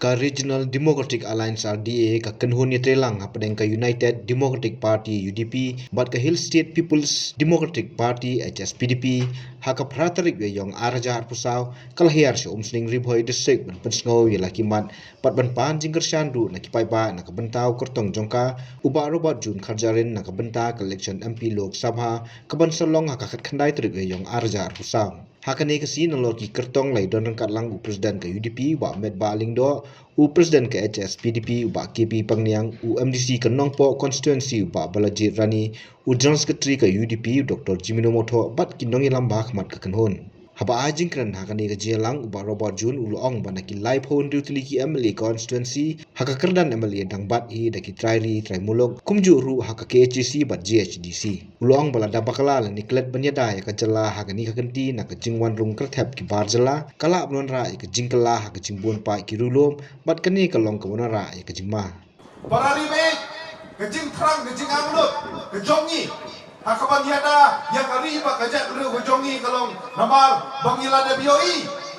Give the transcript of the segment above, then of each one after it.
ka Regional Democratic Alliance RDA ka Kenhun Yatrelang apeng ka United Democratic Party UDP bat ka Hill State People's Democratic Party HSPDP haka pratarik we yong araja pusau kalhiar si umsning ribhoi district ban pensngau yela kimat pat ban pan jingker shandu na kipai ba na kabentau kertong jongka uba robot jun kharjarin na kabenta election MP Lok Sabha kaban salong haka khandai trik we yong araja pusau hakane kasi nolor ki kertong lai don kat lang u presiden ke UDP ba met ba lingdo u presiden ke HSPDP ba KP Pangniang u MDC ke Nongpo constituency ba Balajit Rani u general secretary ke UDP Dr. Jimino Motho bat kinong ilamba khmat ke Kenhun haba ajing kran hakane ke jelang u ba Robert Jun u loong ba naki live hon rutli ki MLA constituency haka kerdan MLA dang bat hi daki trairi traimulok kumju ru haka KHC bat GHDC uloong bala dabakala la niklet banyada ya ka jala hakani ka kanti na ka jingwan rung kerthep ki barjala kala abnonra ya ka jingkala haka jingbon pa ki rulom bat kani ka long ka bonara ya ka jingma parari me ka jing thrang ka jing amlut ka jongi hakaban yada ya kari ba ka jat ru ka jongi kalong namar bangila de bioi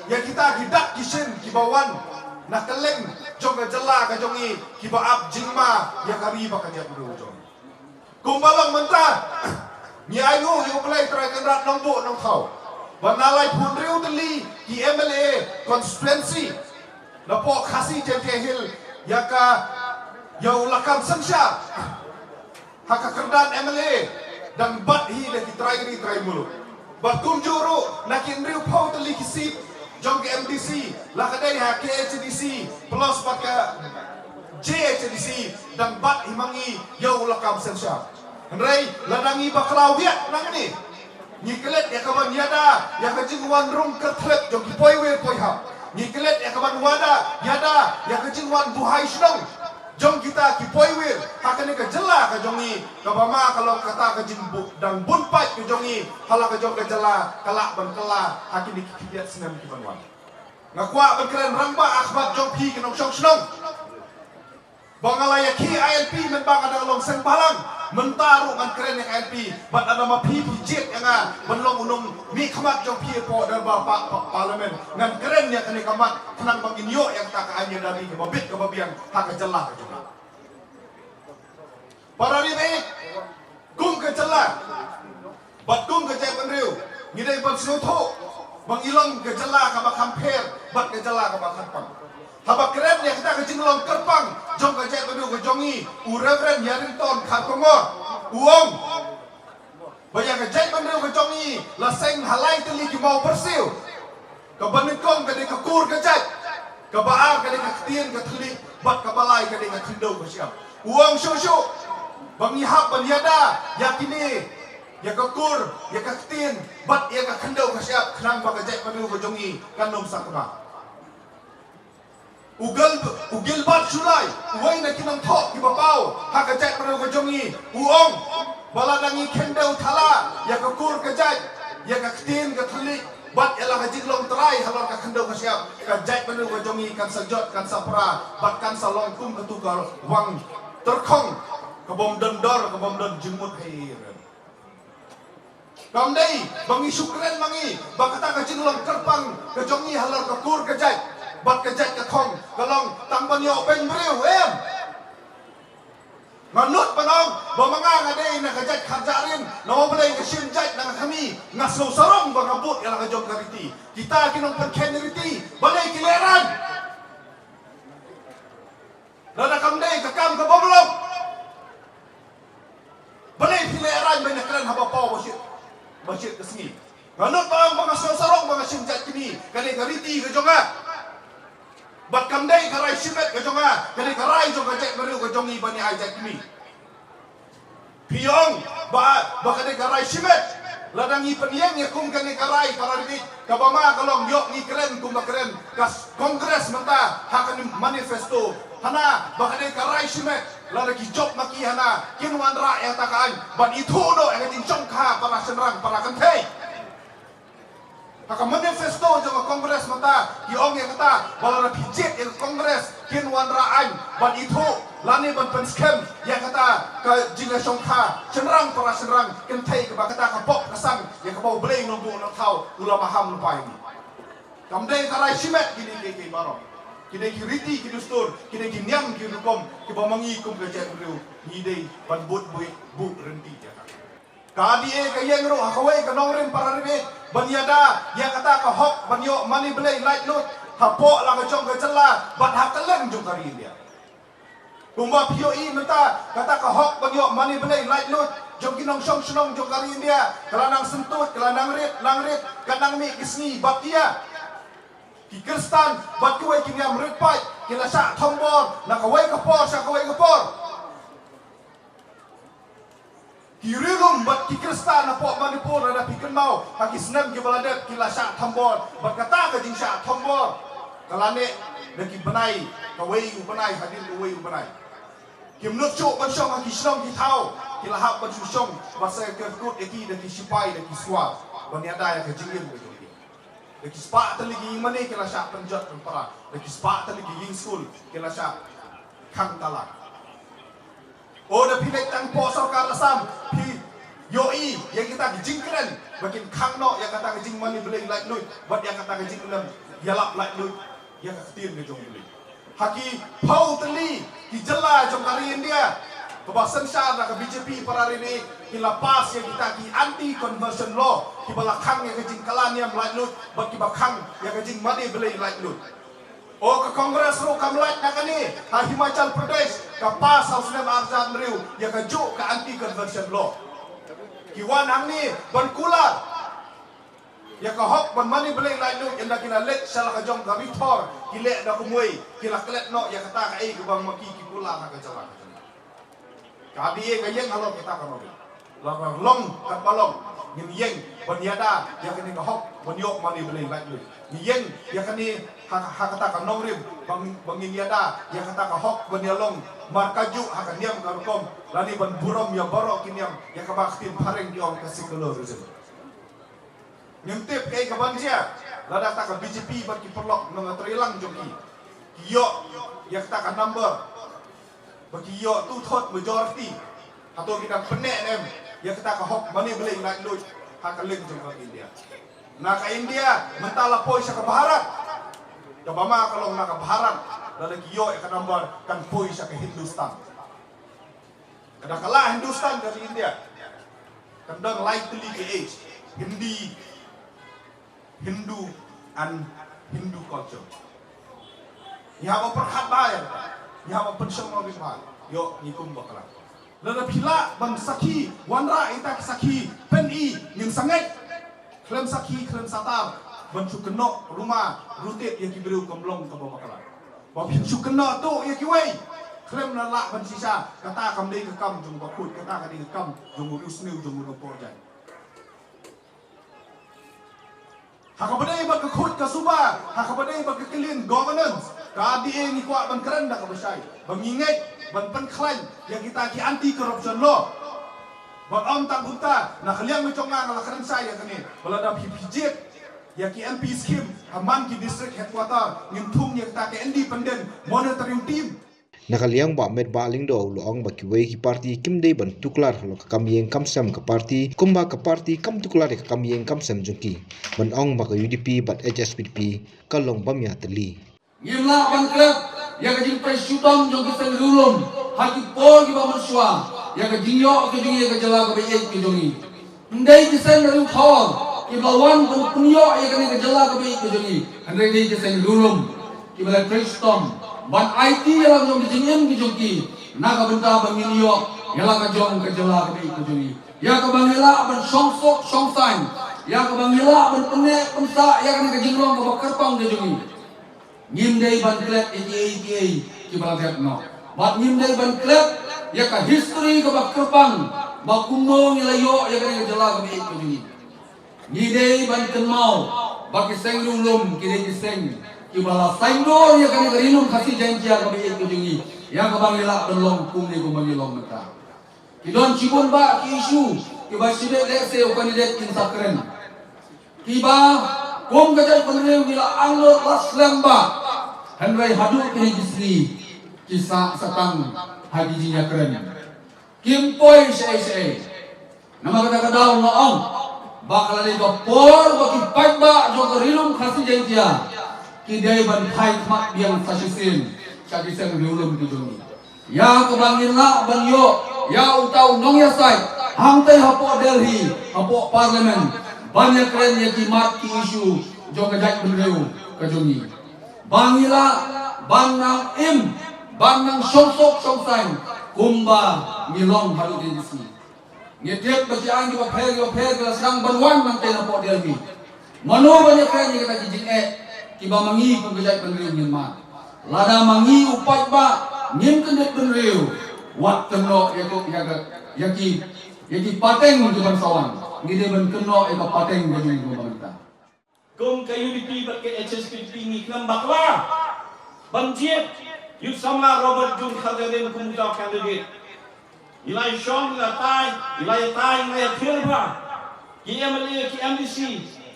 ya kita hidak kisin ki bawan na keleng jong ka jala ka jongi ki ba ab jingma ya kari ba ka jat ru jongi kumbalang menta ni ayu yu play try kan rat nong bu nong thau banalai phun riu teli ki MLA constituency na po khasi jente hill ya ka yau lakam sangsha haka kerdan MLA dan bat hi de ki try mulu bakum juru nakin riu pau teli ki sip jong ke MDC lakadai ha KHDC plus baka JHDC dan bat himangi yau lakam sangsha Rai ladangi baklau dia nang ni. Nyikelet ya kawan yada ya kajing wan rung kertlet jong ki poiwe poihap. Nyikelet ya kawan wada yada ya kajing wan buhai snong. Jong kita ki poiwe hakane ka jela ka jongi ka bama kalau kata kajing bu dan bunpat ke jongi hala ka jong ka jela kalak ban kala hakini ki kiat senam ki ban wan. Ngakwa berkeren ramba akhbat jong pi ke nong snong. Bangalaya ki ILP men bang ada long seng palang mentaru kan keren yang ILP bat ada ma pi jet yang benlong unung mi khamat jong pi po dan bapak parlimen ngan keren yang kene kamat kenang bang inyo yang tak hanya dari babit ke babian hak jelah ke jona para ribe kum ke jelah bat kum ke jai penriu ngidai ban snotho bang ilong ke jelah ka bakamper bat ke jelah ka bakapang haba keren ya kita kecing long kerpang jong ka jai pedu ke jongi u reverend Yarinton Khatongor uong baya ka jai pedu ke jongi la seng halai teli ki mau persiu ka banekong ka de ka kur ka jai ka baar ka de ka tien ka teli bat ka balai ka de ka tindau ka siap uong shosho bangi hab ban yada yakini ya ka kur ya ka tien bat ya ka khandau ka siap khnang ba ka jai pedu ke jongi kanom sakma Ugil bat sulai, uai nak kinang thok ki bapau, hak kajat pada kejongi, uong, baladangi kendau thala, ya kekur kajat, ya ketin keteli, bat ialah kajik long terai, halor ka kendau kasiap, kajat pada kejongi kan sajot kan sapra, bat kan salong kum ketukar, wang terkong, kebom dendor, kebom den jemut hair. Kamdai, bangi syukren mangi, bakata kajik long kerpang, kejongi halor kekur kajat. Bat kejat ke kong kalong tangban yo ben breu manut panong bamanga ngade na kejat kharjarin no boleh ngesin jat na kami ngaso sarong bangabut yang kajok kariti kita kinong perkenriti balai kileran dana kamdai kakam ke boblok balai kileran banyak keren haba pau masjid kesini manut panong bangaso sarong bangasin jat kini kali kariti ke jonga bat kamdai karai simet ke jonga kali karai jong kajek baru ke jongi bani ajak kini piong ba kali karai simet ladangi peniang ya kum kali karai para dikit kabama kalong yok ni keren kum keren kas kongres menta hakan manifesto hana ba kali karai simet ladaki job maki hana kinwan ra ya takaan ban itu do yang jong kha para senrang para kentei Haka manifesto jong kongres mata kiong yang kata balara pijet yang kongres kinwan raan ban itu lani ban penskem yang kata ke jinga songkha senrang para senrang kentai ke kata ke pok kasang yang ke bau bleng nombu nak tahu ulama ham lupa ini kamdai karai simet gini baro kini kiriti kidustur, kini kinyam kirukom, kibamangi kum kecek beliau, ngidei ban but but renti jaka. Kadi kayeng ro hakawai kanongren para ribe, banyada yang kata ka hok banyo mani belai light lut, hapok lah kacong kecela, ban hakaleng jung kari dia. Kumba POE minta kata ka hok banyo mani belai light lut, jom kinong song senong jung kari dia, kelanang sentut, kelanang langrit, kanang mi kisni batia. Ki Kristan bat kuai kinyam ritpai, kila sak thombor, nakawai kapor, sakawai kapor. Kirilum bat ki Kristan apok Manipur ada pikir mau haki senam ki baladet kila sak thombor, bat kata ka jing sak thombor. Kalane neki benai, kawai u benai hadir kawai u benai. Kim nuk cuk ban song haki senong ki tau, kila hak ban susong, basa kerkut eki deki sipai deki suar. Ban ada ya ka jingim ke jong. Deki spak teligi mane kila sak penjat para. Deki spak teligi ying school kila sak kang talak. Oh, dah pilih tang posor karasam, pi yoi yang kita gejingkeren, bagian kang no yang kata gejing mani beli like lui, buat yang kata gejing ulam yalap like lui, yang ketir gejong beli. Haki pau teli, kijela jom kari India, kebasan syar nak BJP para ini kila pas yang kita ki anti conversion law, kibala kang yang gejing kalan yang like lui, buat kibala kang yang gejing mani beli like lui. Oh ke Kongres ro kamlat nak ni ha Himachal Pradesh ke pas Ausnem Arzad Meriu ya ke juk ke anti conversion law. Kiwan hang ni ban kula ya ke hok ban mani beleng lai lu inda kina lek salah ke jong gabi thor kilek da kumui kila klet no ya kata ka ke bang maki ki kula nak ke jalan. Kadi ke yeng halo kita ka no. Long kat balong ngin yeng ban yada ya kini ke hok ban yok mani beleng lai lu. Yeng ya kini hakata ka nongrim bangin yada ya kata ka hok banyalong markaju hakan niam karukom lani ban burom ya borok kiniam ya ka baktin pareng diong kasikolo rezim nyemtip kay kabansia lada ta ka BJP bagi perlok nang trilang joki kiyo ya kata ka number bagi yo tu thot majority atau kita penek nem ya kata ka hok mani beleng nak lu hakaleng jong ka India na ka India mentala poi sa ka baharat kabama kalau nak baharat lada kiyo ka number kan poi sa ka Hindustan kada kala Hindustan dari India kandang likely ke age Hindu and Hindu culture yaha perhat bayar yaha pensong mo bismal yo nikum bakala lada pila ban saki wanra ita saki peni ngin sangai klem saki klem satar ban sukeno rumah rutit yang kiberiu komlong ke bawah makala ban sukeno tu yang kiwei klem nalak ban sisa kata kam dei ke kam jung bakut kata ka dei ke kam jung urus new jung urus porjan hakabadai ba ke khut ka suba hakabadai ba ke clean governance ka di ni kwa ban keren dak besai banginget ban penklan yang kita ki anti corruption law ban om tak buta nak liang me chonga ngala keren saya kani balada pijit ya ki MP scheme haman ki district headquarter ngin thum yang ta ke independent monitoring team Nakaliang ba met ba ling do luang ba kiwei ki parti kimdei ban tuklar lo ka kamyeng kamsam ka parti kumba ka parti kam tuklar ka kamyeng kamsam jungki ban ong ba ka UDP bat HSPDP kalong bamya teli ngimla ban klub ya ka jing presutong jong ki sang lulum haki po ki ba maswa ya ka jingyo ke jing ya ka jala ka be ek ki jongi ndai ki sang ru thor ki lawan ban punyo ya ka ni ka jala ka be ek ki jongi andai dei ki sang lulum ki ba presutong ban IT yang jong dijingin ki jongki naga benta bangin yo yala ka jong ka jala ka be ko jongi ya ka bangila ban songsok songsan ya ka bangila ban pene pensa ya ka jinglong ka bakarpang de jongi ngim dei ban klet eki ki balagat no bat ngim dei ban klet ya ka history ka bakarpang ba kuno nilayo ya ka jala ka be ko jongi ni dei ban kenmau ba ki seng lulum ki dei ki seng kibala saindor ya kani garinum khasi janjia ka be ko jungi ya ka bangila belong kum ni ko bangilong mata kidon cibun ba ki isu kiba sibe lese o kandidat insakren kiba kum ka jai panre bila anglo laslemba hanwai hadu ki gisri kisa satang hadi jinya keren kim poi sei nama kata daun noong bakal ni ko por baki pagba jo garinum khasi janjia kidai ban khai khmat biang sasisin sakiseng riulum kijungi ya kebangin la ban yo ya utau nong ya sai hamtai hapo Delhi hapo parlimen banyak keren ya kimat ki isu jong kajak benreu kijungi bangila banang im banang songsok songsain kumba ngilong halu disi ngetiap bacaan juga per sedang banwan nang tena po Delhi mano banyak keren ya kita jijik kiba mangi kung kajak benreu Myanmar lada mangi upat ba ngim kendet benreu wat keno yaki pateng untuk bangsawan ngide ben keno eka pateng bagi pemerintah kum ka UDP bat ke HSPP ni klam bakla banjit yut samla Robert Jun khaderen kum ta candidate ilai shong ilai tai thirba ki MLA ki MDC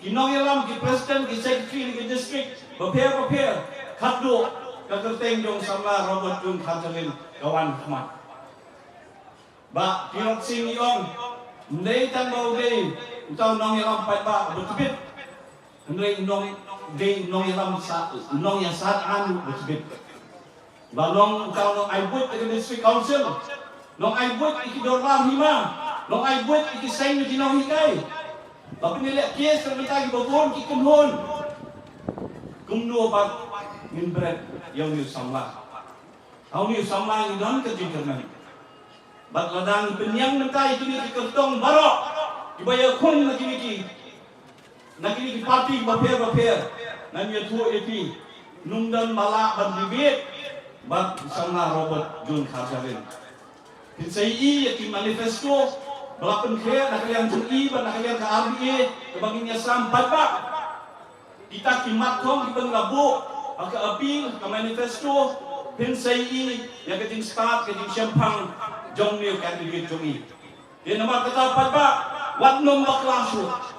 ki nongelam ki president ki secretary ki district prepare khaddo ka kerteng jong samla Robert Jun khaderen kawan khmat ba kirot sing yong ndei tan bau dei utau nongelam pai ba betubit ndei nong yang saat anu bersebut. Balong utau nong aibut ke district council, nong aibut iki dorlam hima, nong aibut iki sain di nong hikai. Tapi nilai kes terbentang babon ki kunhon. Kumno bat minbret yang ni samla. Au ni samla ni dan ke jinkerna. Bat ladang penyang mentai kini ki kertong barok. Ibaya kun lagi ni Nagini di parti baper nanya tu epi nungdan malak bandibit bat sama Robert Jun Khaderen pinsai yaki manifesto belapen kaya nakalian jui ban nakalian ke RBA kebaginya sampai pak kita kimat kong kita ngabu ke apil ke manifesto pinsai yang keting start keting syampang jong niu kandidat jongi dia nama kata pak wat nom baklasu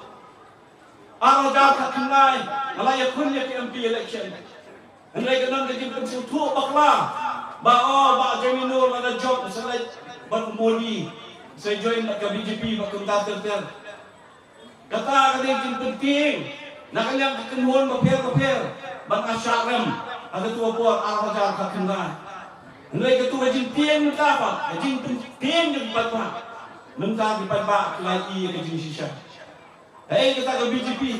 Arah kat kenai, malaya kun ya MP election. Hendak kenan jadi pensil tu bakla. Ba Jaminur ada job selai ban modi. Saya join ke BJP bak kontakter. Kata dia penting. Nak yang kenhon baper ban asyarem. Ada tua buat arah kat kenai. Hendak ketua jin pieng minta apa? Jin pieng jadi patwa. Minta di patwa lagi ke jin sisa. Hei kita ke BJP,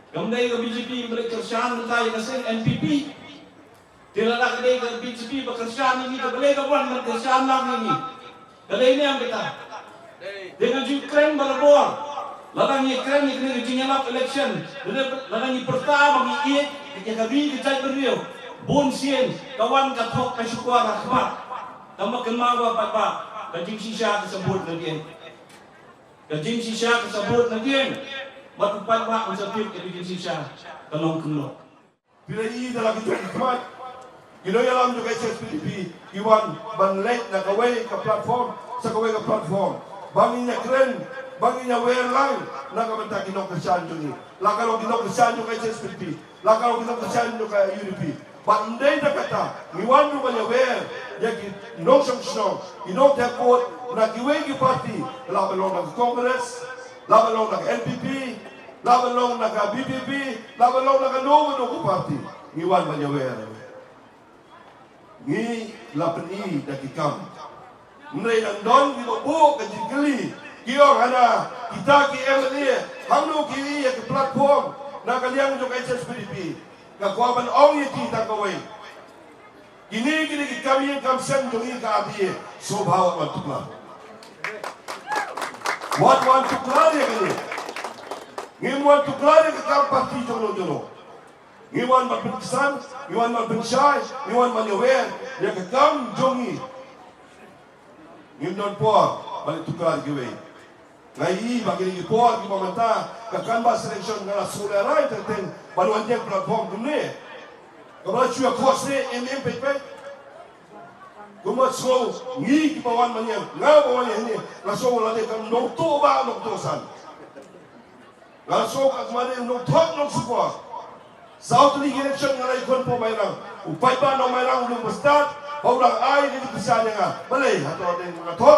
kemudian ke BJP mereka kerjaan kita yang sen NPP, tidak nak kedai ke BJP bekerjaan ini, kedai ke bukan bekerjaan lagi ini, kedai ini yang kita dengan Ukraine berbor, ladang Ukraine ini kenyalap election, ladang pertama ini ketika kami kita beriu, bonsien kawan katok kesyukuran rahmat, tambah kemawa apa kajing sisa tersebut lagi. Kajing sisa tersebut nanti, buat upaya mak mencapai kajing sisa kalong kenlo. Bila ini dalam itu hikmat, kita dalam juga HSPDP, iwan banlek nak kawai ke platform, sakawai ke platform. Banginya keren, banginya welang, nak kementak kita kesan juga. Lakalo kita kesan juga HSPDP, lakalo kita kesan juga UDP. Bandai dah kata, iwan juga nyawer, jadi no song, ino takut. Nak iwegi parti, labalong nak Kongres, labalong nak NPP, labalong nak BBP, labalong nak nogo parti. Ngiwan banyawer. Ngi lapen I dah kikam. Mrei nang don kita bu kajin keli. Kiong ada kita ki MLA, hamnu ki ke platform nak kalian juga HSPDP. Kakuaban ong yeti tak kawai. Gini kami yang kamsen jongi ka abiye sobhawa matukla. What want to clear ini? Ngim want to clear ke kam parti jono. Ngim want berpesan, ngim want berpensyai, ngim want menyewer, ya ke kam jongi. Ngim don por, balik tukar giwe. Ngai bagi ni por di mamanta, ke kan ba selection ngala sulera terteng balu anjek platform dumne. Kalau cuy kosne MMPP Kumat so ngi ki pawan manyam nga pawan ni laso wala de kam nokto ba nokto san laso ka kmade nokto nok support South League election ngalai kon po mairang upai ba no mairang ulung bestad orang ai ni bisa nga balai hato de mga to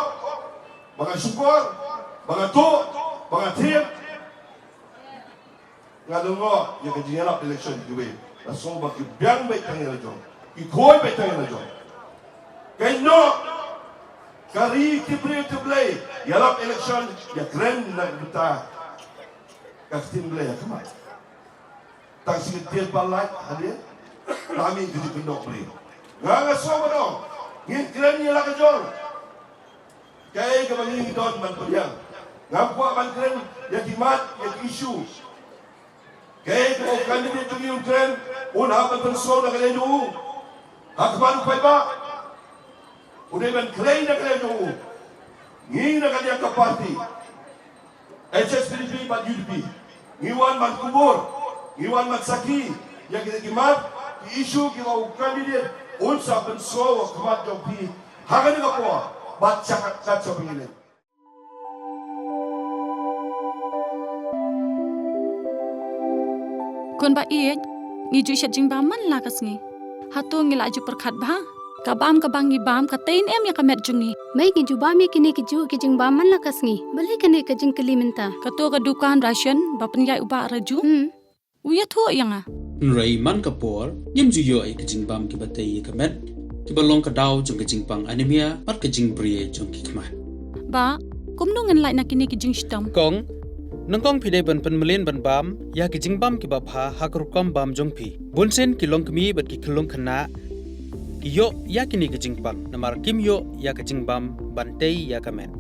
mga support mga to mga team nga dungo ya ka election giwe la so ba ki biang bai tang la jong ki khoi bai tang la jong kai no kari ki to play yalap election ya kren na kita ka tim play ya kemai tang sing tiel balai hadir kami jadi pendok play nganga so ba dong ngin kren ni la ka jong kai ka bangi don man podiang ngapwa ban kren ya kimat ya isu kai ko candidate to yung kren una ban penso na kaya nyu hakman ko ba udah ban kren na kaya nyu ngi na kaya ka party HSPDP ban UDP ngiwan man kubur ngiwan man saki ya kita kimat isu kita candidate unsa penso wa kimat jopi hagan ka po bat chakat kat so pingin Kon ba iet ngiju shat jing bam man la kasngi hatu ngila ju perkhat ba kabam kabang ngi bam ka tein em ya kamet jungi Mai ki juba mi kini ki ju ki jing ba man la kasngi bali kene ka jing keli minta kato ka dukan ration ba penyai uba raju uya thu yanga Nrai man kapor yem ju yo ai kijing bam ki batei kamet ki balong ka daw jong kijing pang anemia pat kijing brie jong ki kma ba kumnu ngan lai na kini ki jing stam Kong nangkong pide ban melin ban bam ya ki jingbam ki bapha hakrukam bam jongpi bunsen ki longkmi bat ki khulong khana yo ya kini ki jingpang namar kim yo ya ki jingbam bantei ya kamen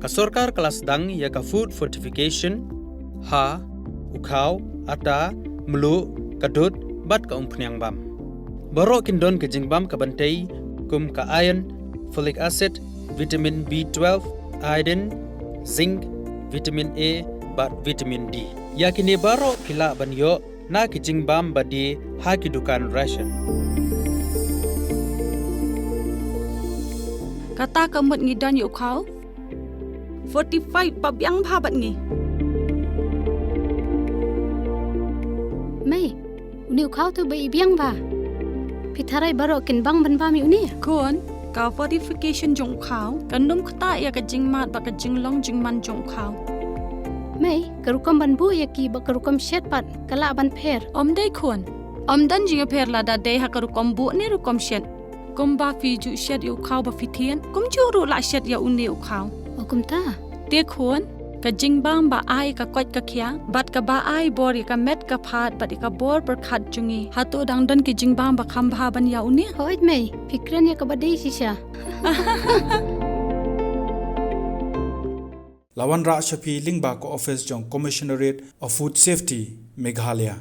ka sarkar kelas dang ya ka food fortification ha ukhau ata mlu kadut bat ka umpnyang bam baro kin don ki jingbam ka bantei kum ka iron folic acid vitamin B12 iodine zinc vitamin A bat vitamin D. Yakini baro kila banyo na kijing bam badi haki dukan ration. kata kamut ngi dan yu khau 45 pa biang bha bat ngi Mai uni khau tu bai biang ba pitharai baro kin bang ban ba mi uni kon ka fortification jong khau kanum khata ya ka jing mat ba ka jing long jing man jong khau Mai karukam ban bu ya ki ba karukam shet pat kala ban pher om dai khon om dan jing pher la da dei ha ka rukom bu ne rukom shet kum ba fi ju shet yu khau ba fi thien kum chu ru la shet ya uni u khau okum ta te khon ka jing bam ba ai ka kwat ka khya bat ka ba ai bor ka met ka phat bat ka bor per khat jungi hato dang dan ki jing bam ba kham bha ban ya uni hoit mai fikran ya ka badai sisha Lawan Ra Shafi Lingba ko office jong Commissionerate of Food Safety Meghalaya